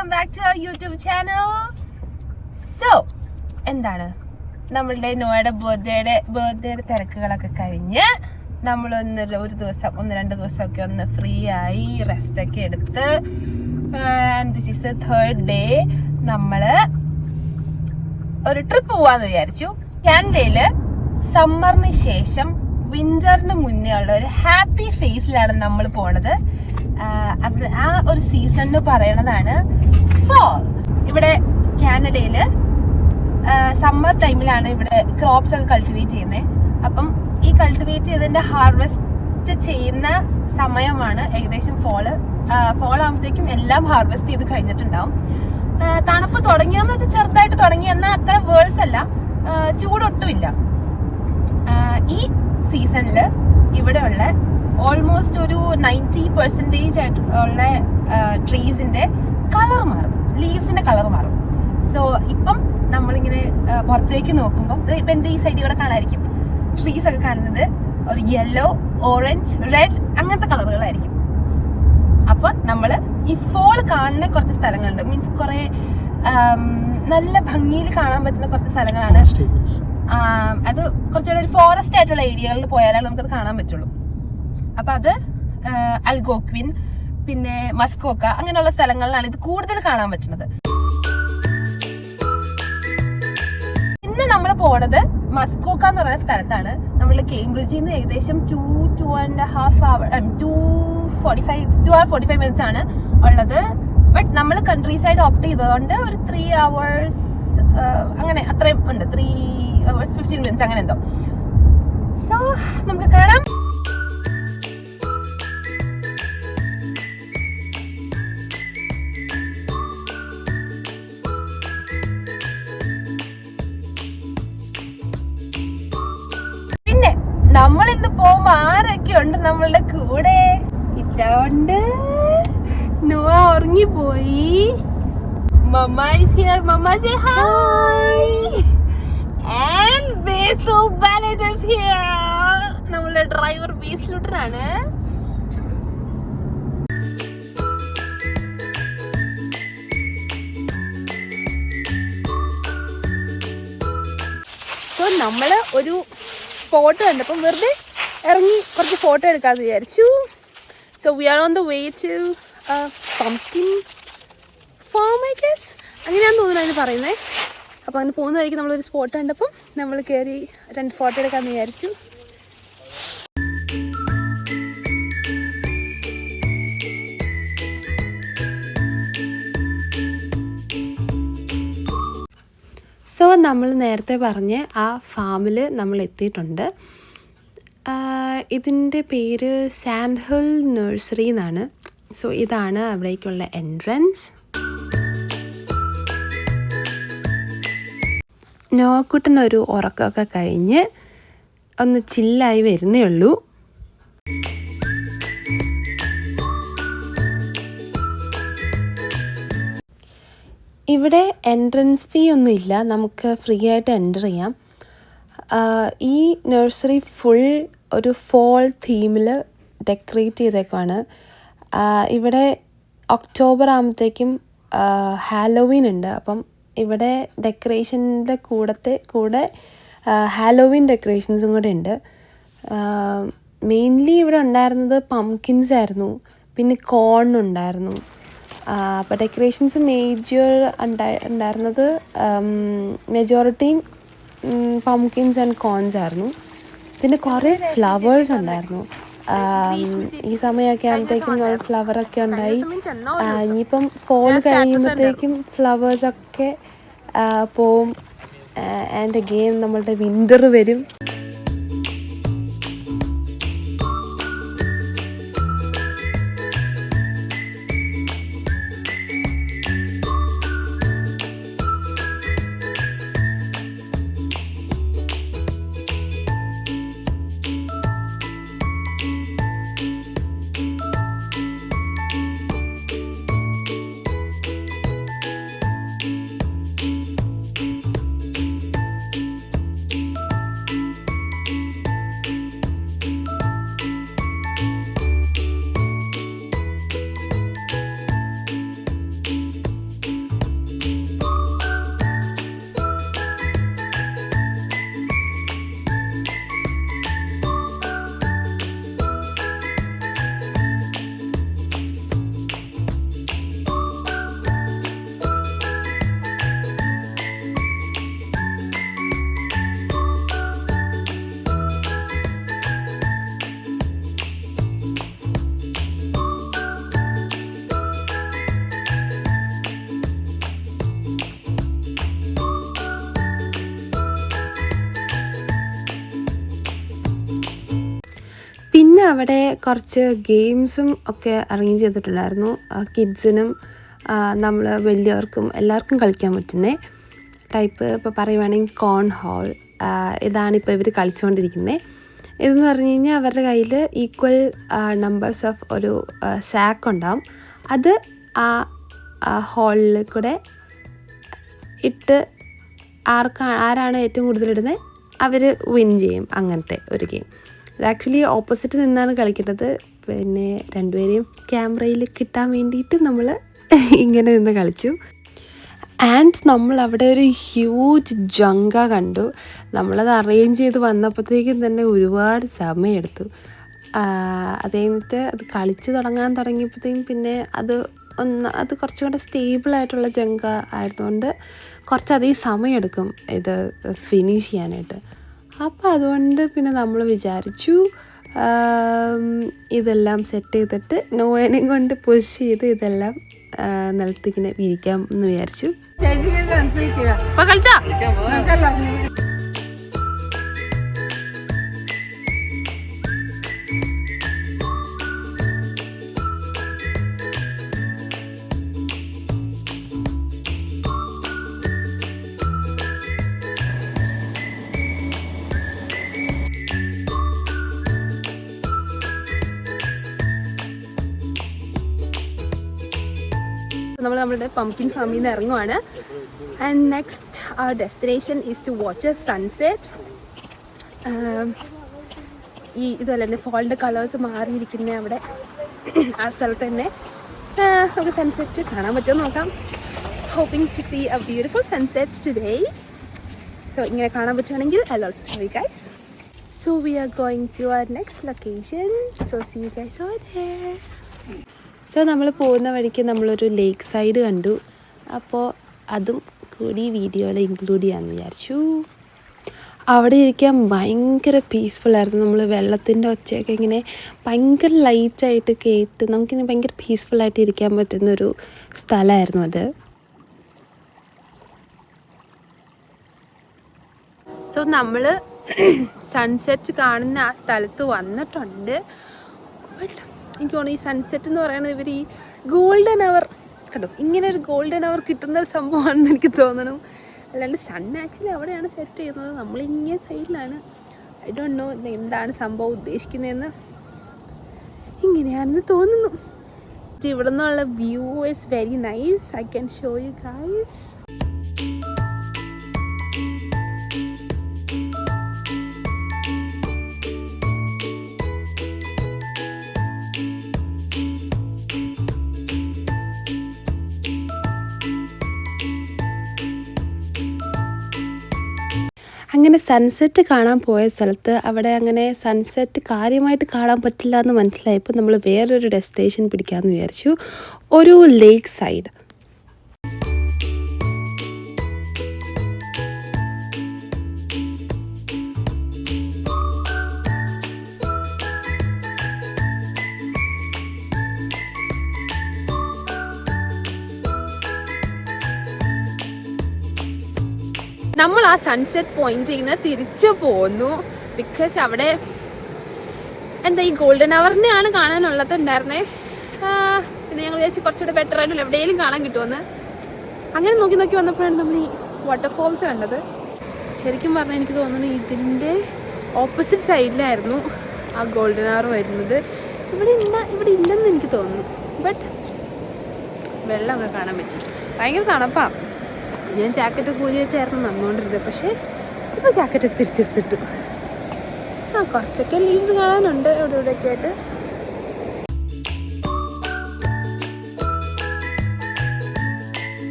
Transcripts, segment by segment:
Welcome back to our YouTube channel. So എന്താണ് നമ്മളുടെ നോയുടെ ബർത്ത്ഡേയുടെ തിരക്കുകളൊക്കെ കഴിഞ്ഞ് നമ്മൾ ഒരു ദിവസം 1-2 ദിവസമൊക്കെ ഒന്ന് ഫ്രീ ആയി റെസ്റ്റ് ഒക്കെ എടുത്ത് and this is the 3rd day നമ്മൾ ഒരു ട്രിപ്പ് പോവാന്ന് വിചാരിച്ചു. കാനഡയില് സമ്മറിന് ശേഷം വിന്ററിന് മുന്നേ ഉള്ള ഒരു ഹാപ്പി ഫേസിലാണ് നമ്മൾ പോണത്. ആ ഒരു സീസൺ പറയണതാണ് ഫോൾ. ഇവിടെ കാനഡയില് സമ്മർ ടൈമിലാണ് ഇവിടെ ക്രോപ്സ് ഒക്കെ കൾട്ടിവേറ്റ് ചെയ്യുന്നത്. അപ്പം ഈ കൾട്ടിവേറ്റ് ചെയ്തതിന്റെ ഹാർവെസ്റ്റ് ചെയ്യുന്ന സമയമാണ് ഏകദേശം ഫോൾ ആകുമ്പോഴത്തേക്കും എല്ലാം ഹാർവെസ്റ്റ് ചെയ്ത് കഴിഞ്ഞിട്ടുണ്ടാവും. തണുപ്പ് തുടങ്ങിയെന്ന് വെച്ചാൽ ചെറുതായിട്ട് തുടങ്ങി, എന്നാൽ അത്ര വേഴ്സ് അല്ല, ചൂടൊട്ടുമില്ല. ഈ സീസണിൽ ഇവിടെയുള്ള ഓൾമോസ്റ്റ് ഒരു 90% ആയിട്ടുള്ള ട്രീസിന്റെ കളർ മാറും, ലീവ്സിന്റെ കളർ മാറും. സോ ഇപ്പം നമ്മളിങ്ങനെ പുറത്തേക്ക് നോക്കുമ്പോൾ ഇപ്പം എൻ്റെ ഈ സൈഡിൽ കൂടെ കാണാതിരിക്കും ട്രീസ് ഒക്കെ കാണുന്നത് ഒരു യെല്ലോ, ഓറഞ്ച്, റെഡ് അങ്ങനത്തെ കളറുകളായിരിക്കും. അപ്പൊ നമ്മള് ഈ ഫോൾ കാണുന്ന കുറച്ച് സ്ഥലങ്ങളുണ്ട്, മീൻസ് കുറെ നല്ല ഭംഗിയിൽ കാണാൻ പറ്റുന്ന കുറച്ച് സ്ഥലങ്ങളാണ്. അത് കുറച്ചുകൂടെ ഒരു ഫോറസ്റ്റ് ആയിട്ടുള്ള ഏരിയകളിൽ പോയാലാണ് നമുക്കത് കാണാൻ പറ്റുള്ളൂ. അപ്പൊ അത് അൽഗോക്വിൻ, പിന്നെ മസ്കോക്ക അങ്ങനെയുള്ള സ്ഥലങ്ങളിലാണ് ഇത് കൂടുതൽ കാണാൻ പറ്റുന്നത്. ഇന്ന് നമ്മൾ പോണത് മസ്കോക്ക എന്ന് പറയുന്ന സ്ഥലത്താണ്. നമ്മൾ കേംബ്രിഡ്ജിൽ നിന്ന് ഏകദേശം 2.5 മിനിറ്റ്സ് ആണ് ഉള്ളത്. ബട്ട് നമ്മൾ കൺട്രി സൈഡ് ഓപ്റ്റ് ചെയ്തതുകൊണ്ട് ഒരു 3 hours അങ്ങനെ അത്രയും ഉണ്ട്, 3 hours 15 minutes അങ്ങനെ എന്തോ. സോ നമുക്ക് കാണാം. പിന്നെ നമ്മൾ ഇന്ന് പോകുമ്പോ ആരൊക്കെ ഉണ്ട് നമ്മളുടെ കൂടെ? ഇച്ചുണ്ട്, നോവ ഉറങ്ങിപ്പോയി, മമ്മ is here, mama say hi, and Basil Bennett is here. നമ്മളുടെ ഡ്രൈവർ ബേസിലുട്ടനാണ്. സോ നമ്മള് ഒരു സ്പോട്ട് കണ്ടപ്പം വെറുതെ ഇറങ്ങി കുറച്ച് ഫോട്ടോ എടുക്കാമെന്ന് വിചാരിച്ചു. So we are on the way to pumpkin farm, I guess അങ്ങനെയാണെന്ന് തോന്നുന്നു അതിന് പറയുന്നത്. അപ്പോൾ അങ്ങനെ പോകുന്ന വഴിക്ക് നമ്മളൊരു സ്പോട്ട് കണ്ടപ്പം നമ്മൾ കയറി 2 ഫോട്ടോ എടുക്കാമെന്ന് വിചാരിച്ചു. സോ നമ്മൾ നേരത്തെ പറഞ്ഞ ആ ഫാമിൽ നമ്മൾ എത്തിയിട്ടുണ്ട്. ഇതിൻ്റെ പേര് സാൻഡ് ഹിൽ നഴ്സറി എന്നാണ്. സോ ഇതാണ് അവിടേക്കുള്ള എൻട്രൻസ്. നോക്കുട്ടനൊരു ഉറക്കമൊക്കെ കഴിഞ്ഞ് ഒന്ന് ചില്ലായി വരുന്നേ ഉള്ളൂ. ഇവിടെ എൻട്രൻസ് ഫീ ഒന്നും ഇല്ല, നമുക്ക് ഫ്രീ ആയിട്ട് എൻ്റർ ചെയ്യാം. ഈ നഴ്സറി ഫുൾ ഒരു ഫോൾ തീമിൽ ഡെക്കറേറ്റ് ചെയ്തേക്കുവാണ്. ഇവിടെ ഒക്ടോബർ ആകുമ്പോഴത്തേക്കും ഹാലോവീൻ ഉണ്ട്. അപ്പം ഇവിടെ ഡെക്കറേഷൻ്റെ കൂടെ ഹാലോവീൻ ഡെക്കറേഷൻസും കൂടെ ഉണ്ട്. മെയിൻലി ഇവിടെ ഉണ്ടായിരുന്നത് പംകിൻസ് ആയിരുന്നു, പിന്നെ കോൺ ഉണ്ടായിരുന്നു. അപ്പോൾ ഡെക്കറേഷൻസ് ഉണ്ടായിരുന്നത് മെജോറിറ്റിയും പംകിൻസ് ആൻഡ് കോൺസ് ആയിരുന്നു. പിന്നെ കുറേ ഫ്ലവേഴ്സ് ഉണ്ടായിരുന്നു. ഈ സമയമൊക്കെ ആകുമ്പോഴത്തേക്കും ഫ്ലവറൊക്കെ ഉണ്ടായി. ഇനിയിപ്പം ഫോൾ കഴിയുമ്പോഴത്തേക്കും ഫ്ലവേഴ്സൊക്കെ പോവും. ആൻഡ് അഗെയിൻ നമ്മളുടെ വിൻ്റർ വരും. അവിടെ കുറച്ച് ഗെയിംസും ഒക്കെ അറേഞ്ച് ചെയ്തിട്ടുണ്ടായിരുന്നു. കിഡ്സിനും നമ്മൾ വലിയവർക്കും എല്ലാവർക്കും കളിക്കാൻ പറ്റുന്ന ടൈപ്പ്. ഇപ്പോൾ പറയുവാണെങ്കിൽ കോൺ ഹോൾ, ഇതാണിപ്പോൾ ഇവർ കളിച്ചുകൊണ്ടിരിക്കുന്നത്. ഇതെന്ന് പറഞ്ഞു കഴിഞ്ഞാൽ അവരുടെ കയ്യിൽ ഈക്വൽ നമ്പേഴ്സ് ഓഫ് ഒരു സാക്ക് ഉണ്ടാവും. അത് ആ ഹോളിൽ കൂടെ ഇട്ട് ആരാണ് ഏറ്റവും കൂടുതലിടുന്നത് അവർ വിൻ ചെയ്യും. അങ്ങനത്തെ ഒരു ഗെയിം. ഇത് ആക്ച്വലി ഓപ്പോസിറ്റ് നിന്നാണ് കളിക്കേണ്ടത്. പിന്നെ രണ്ടുപേരെയും ക്യാമറയിൽ കിട്ടാൻ വേണ്ടിയിട്ട് നമ്മൾ ഇങ്ങനെ നിന്ന് കളിച്ചു. ആൻഡ് നമ്മൾ അവിടെ ഒരു ഹ്യൂജ് ജങ്ക കണ്ടു. നമ്മളത് അറേഞ്ച് ചെയ്ത് വന്നപ്പോഴത്തേക്കും തന്നെ ഒരുപാട് സമയമെടുത്തു. അത് കഴിഞ്ഞിട്ട് അത് കളിച്ച് തുടങ്ങിയപ്പോഴത്തേക്കും പിന്നെ അത് കുറച്ചും കൂടെ സ്റ്റേബിളായിട്ടുള്ള ജങ്ക ആയതുകൊണ്ട് കുറച്ചധികം സമയമെടുക്കും ഇത് ഫിനിഷ് ചെയ്യാനായിട്ട്. അപ്പോൾ അതുകൊണ്ട് പിന്നെ നമ്മൾ വിചാരിച്ചു ഇതെല്ലാം സെറ്റ് ചെയ്തിട്ട് നോയനെയും കൊണ്ട് പുഷ് ചെയ്ത് ഇതെല്ലാം നിലത്തിങ്ങനെ വിരിക്കാം എന്ന് വിചാരിച്ചു. നമ്മൾ നമ്മുടെ പംകിൻ ഫാമിൽ നിന്ന് ഇറങ്ങുവാണ്. And next our destination is to watch a sunset. ഇതുപോലെ തന്നെ ഫോളിൻ്റെ കളേഴ്സ് മാറിയിരിക്കുന്ന അവിടെ ആ സ്ഥലത്ത് തന്നെ നമുക്ക് സൺസെറ്റ് കാണാൻ പറ്റുമോ നോക്കാം. Hoping to see a beautiful sunset today. So ഇങ്ങനെ കാണാൻ പറ്റുവാണെങ്കിൽ I'll also show you guys. So we are going to our next location. So see you guys over there. So നമ്മൾ പോകുന്ന വഴിക്ക് നമ്മളൊരു ലേക്ക് സൈഡ് കണ്ടു. അപ്പോൾ അതും കൂടി വീഡിയോയിൽ ഇൻക്ലൂഡ് ചെയ്യാമെന്ന് വിചാരിച്ചു. അവിടെ ഇരിക്കാൻ ഭയങ്കര പീസ്ഫുള്ളായിരുന്നു. നമ്മൾ വെള്ളത്തിൻ്റെ ഒച്ചയൊക്കെ ഇങ്ങനെ ഭയങ്കര ലൈറ്റായിട്ട് കേട്ട് നമുക്കിങ്ങനെ ഭയങ്കര പീസ്ഫുള്ളായിട്ട് ഇരിക്കാൻ പറ്റുന്നൊരു സ്ഥലമായിരുന്നു അത്. സോ നമ്മൾ സൺസെറ്റ് കാണുന്ന ആ സ്ഥലത്ത് വന്നിട്ടുണ്ട്. ബട്ട് എനിക്ക് തോന്നുന്നു ഈ സൺസെറ്റ് എന്ന് പറയുന്നത് ഇവർ ഈ ഗോൾഡൻ അവർ കണ്ടോ, ഇങ്ങനെ ഒരു ഗോൾഡൻ അവർ കിട്ടുന്ന ഒരു സംഭവമാണെന്ന് എനിക്ക് തോന്നണം. അല്ലാണ്ട് സൺ ആക്ച്വലി അവിടെയാണ് സെറ്റ് ചെയ്യുന്നത്, നമ്മളിങ്ങനെ സൈഡിലാണ്. ഐ ഡോണ്ട് നോ എന്താണ് സംഭവം ഉദ്ദേശിക്കുന്നതെന്ന്. ഇങ്ങനെയാണെന്ന് തോന്നുന്നു. ഇവിടെ നിന്നുള്ള view is very nice. I can show you guys. അങ്ങനെ സൺസെറ്റ് കാണാൻ പോയ സ്ഥലത്ത് അവിടെ അങ്ങനെ സൺസെറ്റ് കാര്യമായിട്ട് കാണാൻ പറ്റില്ല എന്ന് മനസ്സിലായപ്പോൾ നമ്മൾ വേറൊരു ഡെസ്റ്റിനേഷൻ പിടിക്കാമെന്ന് വിചാരിച്ചു. ഒരു ലേക്ക് സൈഡ്. നമ്മൾ ആ സൺസെറ്റ് പോയിന്റിൽ നിന്ന് തിരിച്ചു പോന്നു. ബിക്കോസ് അവിടെ എന്താ ഈ ഗോൾഡൻ അവറിനെയാണ് കാണാനുള്ളത് ഉണ്ടായിരുന്നേ. പിന്നെ ഞങ്ങൾ വിചാരിച്ചു കുറച്ചുകൂടെ ബെറ്റർ ആയിട്ടുള്ള എവിടെയെങ്കിലും കാണാൻ കിട്ടുമെന്ന്. അങ്ങനെ നോക്കി വന്നപ്പോഴാണ് നമ്മൾ ഈ വാട്ടർഫോൾസ് കണ്ടത്. ശരിക്കും പറഞ്ഞാൽ എനിക്ക് തോന്നുന്നു ഇതിൻ്റെ ഓപ്പോസിറ്റ് സൈഡിലായിരുന്നു ആ ഗോൾഡൻ അവർ വരുന്നത്. ഇവിടെ ഇല്ലെന്ന് എനിക്ക് തോന്നുന്നു. ബട്ട് വെള്ളമൊക്കെ കാണാൻ പറ്റി. ഭയങ്കര തണുപ്പാണ്. ഞാൻ ജാക്കറ്റൊക്കെ ഊരി വെച്ചായിരുന്നു നടന്നുകൊണ്ടിരുന്നത്. പക്ഷേ ഇപ്പോൾ ജാക്കറ്റൊക്കെ തിരിച്ചെടുത്തിട്ടു. കുറച്ചൊക്കെ ലീവ്സ് കാണാനുണ്ട് ഇവിടെയൊക്കെ ആയിട്ട്.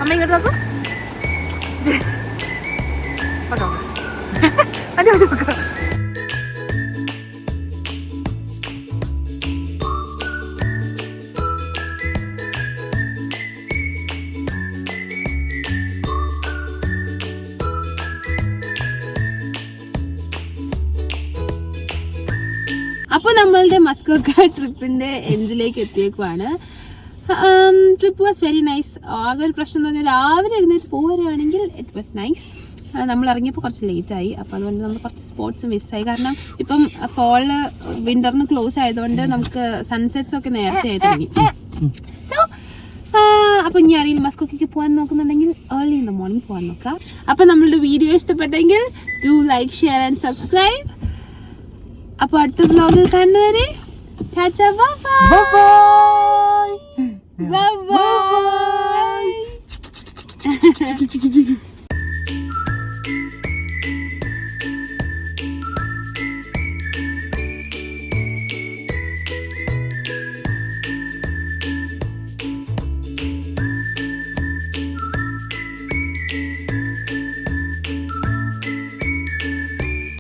അമ്മ ഇങ്ങോട്ട് നോക്കാം. അത് നോക്കാം. അപ്പോൾ നമ്മളുടെ മസ്കോക്ക ട്രിപ്പിന്റെ എൻഡിലേക്ക് എത്തിയേക്കുവാണ്. Trip was very nice. ആകെ ഒരു പ്രശ്നം എന്ന് പറഞ്ഞാൽ രാവിലെ എഴുന്നേറ്റ് പോവുകയാണെങ്കിൽ ഇറ്റ് വാസ് നൈസ്. നമ്മൾ ഇറങ്ങിയപ്പോൾ കുറച്ച് ലേറ്റായി, അപ്പോൾ അതുകൊണ്ട് നമ്മൾ കുറച്ച് സ്പോട്ട്സ് മിസ്സായി. കാരണം ഇപ്പം ഫോള് വിൻ്ററിന് ക്ലോസ് ആയതുകൊണ്ട് നമുക്ക് സൺസെറ്റ്സ് ഒക്കെ നേരത്തെ ആയി തുടങ്ങി. സോ അപ്പോൾ ഇനി ആരെങ്കിലും മസ്കോക്കയ്ക്ക് പോകാൻ നോക്കുന്നുണ്ടെങ്കിൽ ഏർലി ഇൻ ദ മോർണിംഗ് പോകാൻ നോക്കാം. അപ്പോൾ നമ്മളുടെ വീഡിയോ ഇഷ്ടപ്പെട്ടെങ്കിൽ do like, share and subscribe. അപ്പോൾ അടുത്ത വ്ലോഗിൽ കാണുന്നവരെ ടാറ്റാ, ബൈ ബൈ.